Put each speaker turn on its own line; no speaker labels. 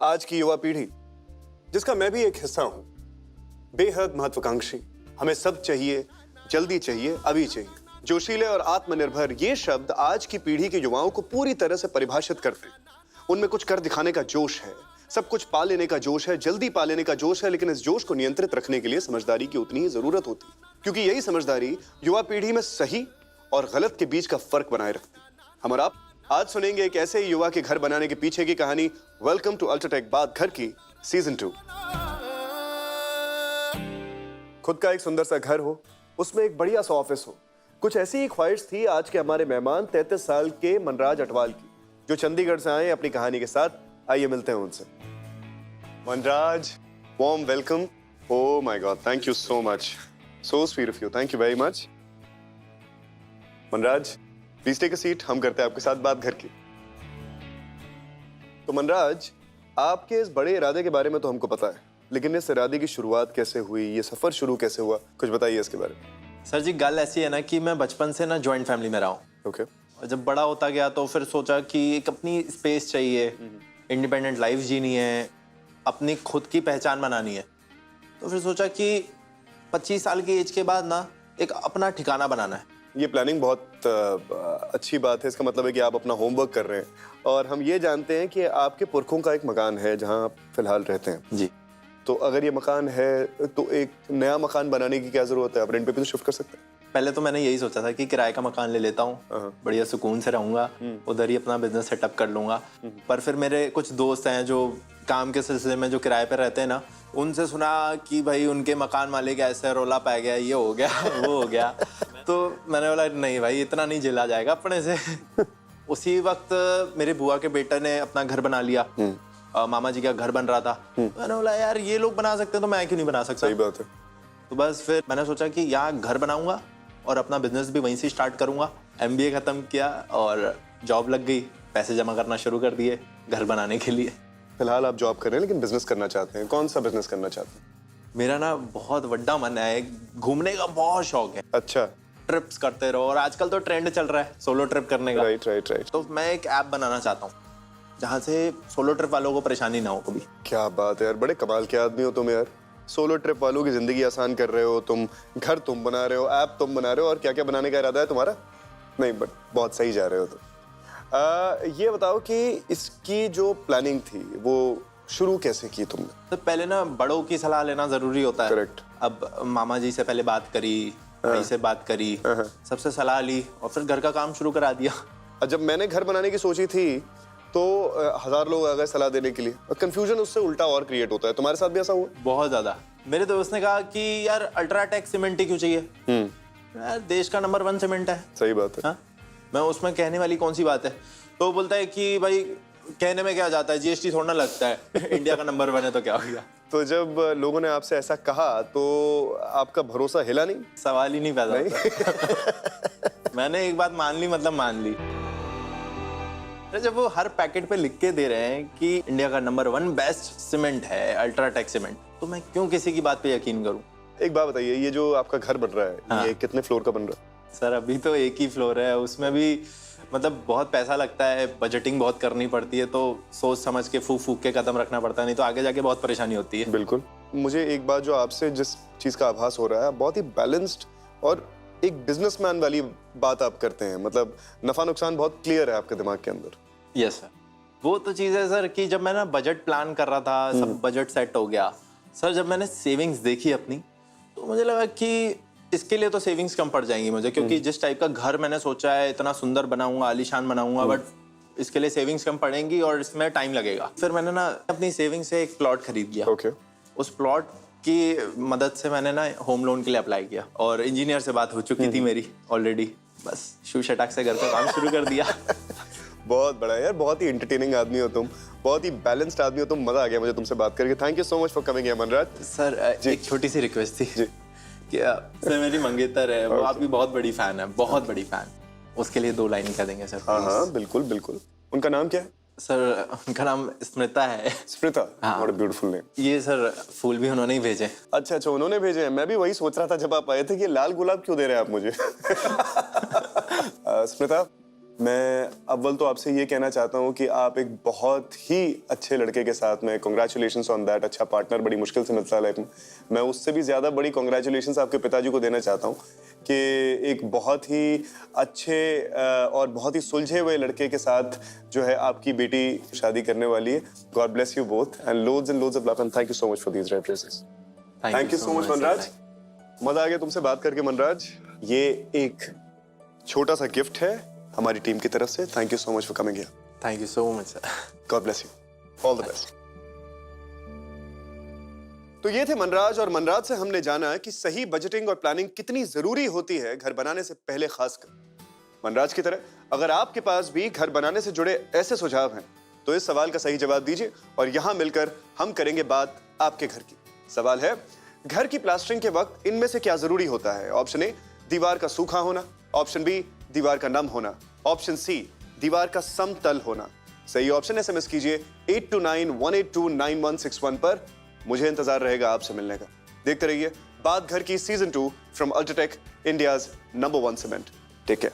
आज की युवा पीढ़ी, जिसका मैं भी एक हिस्सा हूं, बेहद महत्वाकांक्षी, हमें सब चाहिए, जल्दी चाहिए, अभी चाहिए। जोशीले और आत्मनिर्भर ये शब्द आज की पीढ़ी के युवाओं को पूरी तरह से परिभाषित करते हैं। उनमें कुछ कर दिखाने का जोश है, सब कुछ पा लेने का जोश है, जल्दी पा लेने का जोश है, लेकिन इस जोश को नियंत्रित रखने के लिए समझदारी की उतनी ही जरूरत होती है, क्योंकि यही समझदारी युवा पीढ़ी में सही और गलत के बीच का फर्क बनाए रखती है। हम और आप आज सुनेंगे एक ऐसे ही युवा के घर बनाने के पीछे की कहानी। वेलकम टू अल्ट्राटेक बात घर की सीजन 2। खुद का एक सुंदर सा घर हो, उसमें एक बढ़िया सा ऑफिस हो, कुछ ऐसी ही ख्वाहिश थी आज के हमारे मेहमान 33 साल के मनराज अटवाल की, जो चंडीगढ़ से आए अपनी कहानी के साथ। आइए मिलते हैं उनसे। Manraj, warm welcome. Oh my God, thank you so much, so sweet of you, thank you very much. Manraj, please take a seat, हम करते हैं आपके साथ बात घर की। तो मनराज, आपके इस बड़े इरादे के बारे में तो हमको पता है, लेकिन इस इरादे की शुरुआत कैसे हुई, ये सफर शुरू कैसे हुआ, कुछ बताइए इसके बारे में।
सर जी, गल ऐसी है ना कि मैं बचपन से ना जॉइंट फैमिली में रहा हूँ।
ओके।
और जब बड़ा होता गया तो फिर सोचा कि एक अपनी स्पेस चाहिए, इंडिपेंडेंट लाइफ जीनी है, अपनी खुद की पहचान बनानी है। तो फिर सोचा कि 25 साल की एज के बाद ना एक अपना ठिकाना बनाना है।
ये प्लानिंग बहुत अच्छी बात है। इसका मतलब है कि आप अपना होमवर्क कर रहे हैं, और हम ये जानते हैं कि आपके पुरखों का एक मकान है जहां आप फिलहाल रहते हैं।
जी।
तो अगर ये मकान है तो एक नया मकान बनाने की क्या जरूरत है? आप रेंट पे भी तो शिफ्ट कर सकते हैं।
पहले तो मैंने यही सोचा था कि किराए का मकान ले लेता हूँ, बढ़िया सुकून से रहूंगा, उधर ही अपना बिजनेस सेटअप कर लूंगा। पर फिर मेरे कुछ दोस्त हैं जो काम के सिलसिले में जो किराए पे रहते हैं ना, उनसे सुना कि भाई उनके मकान मालिक ऐसे रौला पै गया, ये हो गया वो हो गया। तो मैंने बोला नहीं भाई, इतना नहीं झेला जाएगा अपने से। उसी वक्त मेरे बुआ के बेटे ने अपना घर बना लिया, मामा जी का घर बन रहा था। मैंने बोला यार ये लोग बना सकते हैं तो मैं क्यों नहीं बना सकता।
सही बात है।
तो बस फिर मैंने सोचा कि यहाँ घर बनाऊंगा और अपना बिजनेस भी वहीं से स्टार्ट करूंगा। MBA खत्म किया और जॉब लग गई, पैसे जमा करना शुरू कर दिए घर बनाने के लिए।
फिलहाल आप जॉब कर रहे हैं, लेकिन बिजनेस करना चाहते हैं। कौन सा बिजनेस करना चाहते हैं?
मेरा ना बहुत बड़ा मन है, घूमने का बहुत शौक है।
अच्छा।
ट्रिप्स करते रहो, और आजकल तो ट्रेंड चल रहा है सोलो ट्रिप करने का।
राइट।
तो मैं एक ऐप बनाना चाहता हूँ जहाँ से सोलो ट्रिप वालों को परेशानी ना हो कभी।
क्या बात है यार, बड़े कमाल के आदमी हो तुम यार। सोलो ट्रिप वालों की जिंदगी आसान कर रहे हो तुम, घर तुम बना रहे हो, ऐप तुम बना रहे हो, और क्या क्या बनाने का इरादा है तुम्हारा? नहीं, बट बहुत सही जा रहे हो तुम। ये बताओ कि इसकी जो प्लानिंग थी वो शुरू कैसे की तुमने?
तो पहले ना बड़ों की सलाह लेना जरूरी होता है।
करेक्ट।
अब मामा जी से पहले बात करी, भाई से बात करी, सबसे सलाह ली और फिर घर का काम शुरू करा दिया।
जब मैंने घर बनाने की सोची थी तो 1000 लोग आ गए सलाह देने के लिए, और कंफ्यूजन उससे उल्टा और क्रिएट होता है। तुम्हारे साथ भी ऐसा हुआ?
बहुत ज्यादा। मेरे दोस्त ने कहा कि यार अल्ट्राटेक सीमेंट ही क्यों चाहिए, यार देश का नंबर 1 सीमेंट है।
सही बात है।
हाँ? मैं उसमें कहने वाली कौन सी बात है। तो बोलता है कि भाई कहने में क्या जाता है, GST थोड़ा ना लगता है, इंडिया का नंबर 1 है तो क्या हो गया।
तो जब लोगों ने आपसे ऐसा कहा तो आपका भरोसा हिला नहीं?
सवाल ही नहीं पैदा होता। मैंने एक बात मान ली, मतलब मान ली। जब वो हर पैकेट पे लिख के दे रहे हैं कि इंडिया का नंबर 1 बेस्ट सीमेंट है अल्ट्राटेक सीमेंट, तो मैं क्यों किसी की बात पे यकीन करूं।
एक बात बताइए, ये जो आपका घर बन रहा है,
हाँ।
ये कितने फ्लोर का बन रहा है?
सर अभी तो एक ही फ्लोर है, उसमें भी मतलब बहुत पैसा लगता है, बजटिंग बहुत करनी पड़ती है, तो सोच समझ के फूक फूक के कदम रखना पड़ता है, नहीं तो आगे जाके बहुत परेशानी होती है।
बिल्कुल। मुझे एक बात जो आपसे जिस चीज का आभास हो रहा है, बहुत ही बैलेंस्ड और एक बिजनेसमैन वाली बात आप करते हैं। मतलब नफा नुकसान बहुत क्लियर है आपके दिमाग के अंदर।
Yes sir. वो तो चीज़ है सर कि जब मैं ना बजट प्लान कर रहा था, सब बजट सेट हो गया सर, जब मैंने सेविंग्स देखी अपनी, तो मुझे लगा कि इसके लिए तो सेविंग्स कम पड़ जाएंगी मुझे, क्योंकि जिस टाइप का घर मैंने सोचा है, इतना सुंदर बनाऊंगा, आलीशान बनाऊंगा, बट इसके लिए सेविंग्स कम पड़ेंगी और इसमें टाइम लगेगा। फिर मैंने ना अपनी सेविंग से एक प्लॉट खरीद लिया।
ओके।
उस प्लॉट की मदद से मैंने ना होम लोन के लिए अप्लाई किया, और इंजीनियर से बात हो चुकी थी मेरी ऑलरेडी। बस शू शटाक से घर का काम शुरू कर दिया।
बहुत बड़ा यार, बहुत ही एंटरटेनिंग आदमी हो तुम, बहुत ही बैलेंस्ड आदमी हो तुम। मजा आ गया मुझे तुमसे बात करके। Thank you so much for coming here Manraj.
Sir एक छोटी सी रिक्वेस्ट थी
जी।
कि सर मेरी मंगेतर है, वो आपकी बहुत बड़ी फैन है, बहुत बड़ी फैन। उसके लिए 2 लाइन कह देंगे सर?
हाँ, बिल्कुल बिल्कुल। उनका नाम क्या है?
सर उनका नाम स्मृता है।
स्मृता? What a beautiful name.
ये सर फूल भी उन्होंने ही भेजे।
अच्छा, उन्होंने भेजे हैं। मैं भी वही सोच रहा था जब आप आए थे कि लाल गुलाब क्यों दे रहे हैं आप मुझे। स्मृता, मैं अव्वल तो आपसे ये कहना चाहता हूँ कि आप एक बहुत ही अच्छे लड़के के साथ में, कॉन्ग्रेचुलेशंस ऑन दैट। अच्छा पार्टनर बड़ी मुश्किल से मिलता है लाइफ में। मैं उससे भी ज़्यादा बड़ी कॉन्ग्रेचुलेशंस आपके पिताजी को देना चाहता हूँ कि एक बहुत ही अच्छे और बहुत ही सुलझे हुए लड़के के साथ जो है आपकी बेटी शादी करने वाली है। God bless you both and loads of love and thank you so much for these rare praises. Thank you so much Manraj. मजा आ गया तुमसे बात करके मनराज। ये एक छोटा सा गिफ्ट है हमारी टीम की तरफ से। Thank you so much for coming here.
Thank you so much sir.
God bless you. All the best. तो ये थे मनराज, और मनराज से हमने जाना कि सही बजटिंग और प्लानिंग कितनी जरूरी होती है घर बनाने से पहले, खासकर मनराज की तरह अगर आपके पास भी घर बनाने से जुड़े ऐसे सुझाव हैं तो इस सवाल का सही जवाब दीजिए और यहां मिलकर हम करेंगे बात आपके घर की। सवाल है, घर की प्लास्टरिंग के वक्त इनमें से क्या जरूरी होता है? ऑप्शन ए, दीवार का सूखा होना। ऑप्शन बी, दीवार का नम होना। ऑप्शन सी, दीवार का समतल होना। सही ऑप्शन एसएमएस कीजिए 8291829161 पर। मुझे इंतजार रहेगा आपसे मिलने का। देखते रहिए बात घर की season 2 from UltraTech, India's number 1 cement. Take care.